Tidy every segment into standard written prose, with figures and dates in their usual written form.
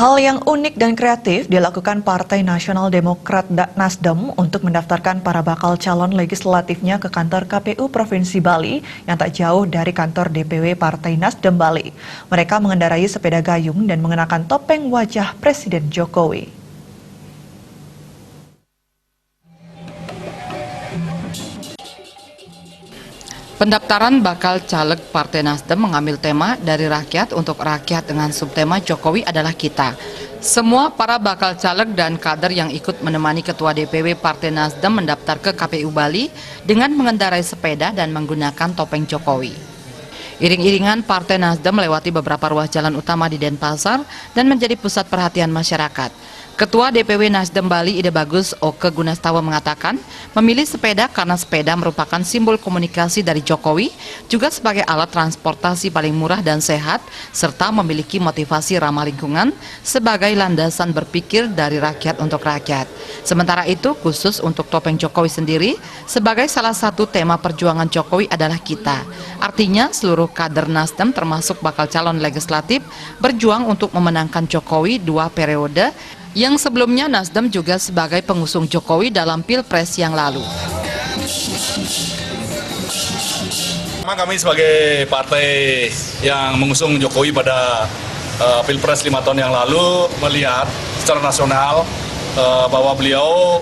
Hal yang unik dan kreatif dilakukan Partai Nasional Demokrat Nasdem untuk mendaftarkan para bakal calon legislatifnya ke kantor KPU Provinsi Bali yang tak jauh dari kantor DPW Partai Nasdem Bali. Mereka mengendarai sepeda gayung dan mengenakan topeng wajah Presiden Jokowi. Pendaftaran bakal caleg Partai Nasdem mengambil tema dari rakyat untuk rakyat dengan subtema Jokowi adalah kita. Semua para bakal caleg dan kader yang ikut menemani Ketua DPW Partai Nasdem mendaftar ke KPU Bali dengan mengendarai sepeda dan menggunakan topeng Jokowi. Iring-iringan Partai Nasdem melewati beberapa ruas jalan utama di Denpasar dan menjadi pusat perhatian masyarakat. Ketua DPW Nasdem Bali Ide Bagus Oke Gunastawa mengatakan memilih sepeda karena sepeda merupakan simbol komunikasi dari Jokowi, juga sebagai alat transportasi paling murah dan sehat, serta memiliki motivasi ramah lingkungan sebagai landasan berpikir dari rakyat untuk rakyat. Sementara itu, khusus untuk topeng Jokowi sendiri, sebagai salah satu tema perjuangan Jokowi adalah kita. Artinya seluruh kader Nasdem termasuk bakal calon legislatif berjuang untuk memenangkan Jokowi 2 periode, yang sebelumnya Nasdem juga sebagai pengusung Jokowi dalam Pilpres yang lalu. Kami sebagai partai yang mengusung Jokowi pada Pilpres 5 tahun yang lalu melihat secara nasional bahwa beliau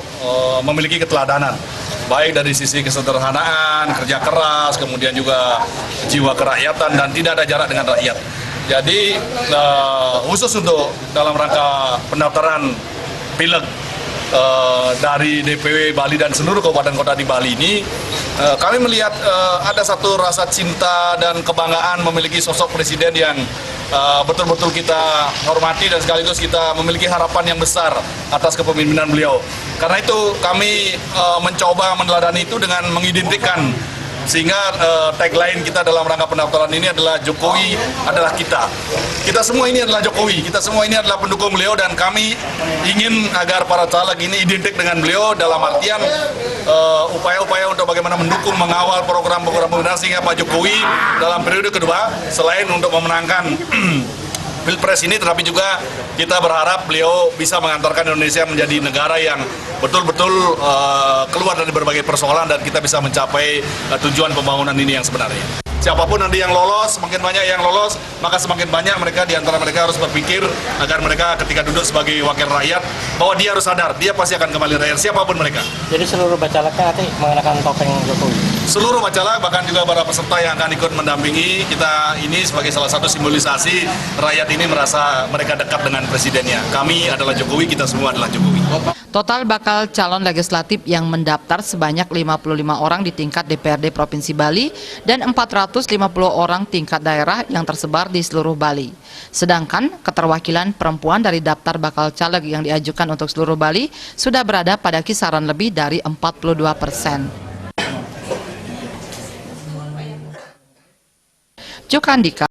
memiliki keteladanan, baik dari sisi kesederhanaan, kerja keras, kemudian juga jiwa kerakyatan dan tidak ada jarak dengan rakyat. Jadi khusus untuk dalam rangka pendaftaran pileg dari DPW Bali dan seluruh kabupaten kota di Bali ini, kami melihat ada satu rasa cinta dan kebanggaan memiliki sosok presiden yang betul-betul kita hormati dan sekaligus kita memiliki harapan yang besar atas kepemimpinan beliau. Karena itu kami mencoba meneladani itu dengan mengidentikan, sehingga tagline kita dalam rangka pendaftaran ini adalah Jokowi adalah kita. Kita semua ini adalah Jokowi, kita semua ini adalah pendukung beliau, dan kami ingin agar para caleg ini identik dengan beliau dalam artian upaya-upaya untuk bagaimana mendukung, mengawal program-program pemerintahan sehingga Pak Jokowi dalam periode kedua, selain untuk memenangkan Pilpres ini, tetapi juga kita berharap beliau bisa mengantarkan Indonesia menjadi negara yang betul-betul keluar dari berbagai persoalan dan kita bisa mencapai tujuan pembangunan ini yang sebenarnya. Siapapun nanti yang lolos, semakin banyak yang lolos, maka semakin banyak mereka di antara mereka harus berpikir agar mereka ketika duduk sebagai wakil rakyat, bahwa dia harus sadar, dia pasti akan kembali rakyat, siapapun mereka. Jadi seluruh bacaleknya nanti mengenakan topeng Jokowi? Seluruh bacalek, bahkan juga para peserta yang akan ikut mendampingi kita ini sebagai salah satu simbolisasi rakyat ini merasa mereka dekat dengan presidennya. Kami adalah Jokowi, kita semua adalah Jokowi. Total bakal calon legislatif yang mendaftar sebanyak 55 orang di tingkat DPRD Provinsi Bali dan 450 orang tingkat daerah yang tersebar di seluruh Bali. Sedangkan keterwakilan perempuan dari daftar bakal caleg yang diajukan untuk seluruh Bali sudah berada pada kisaran lebih dari 42%. Jokandika.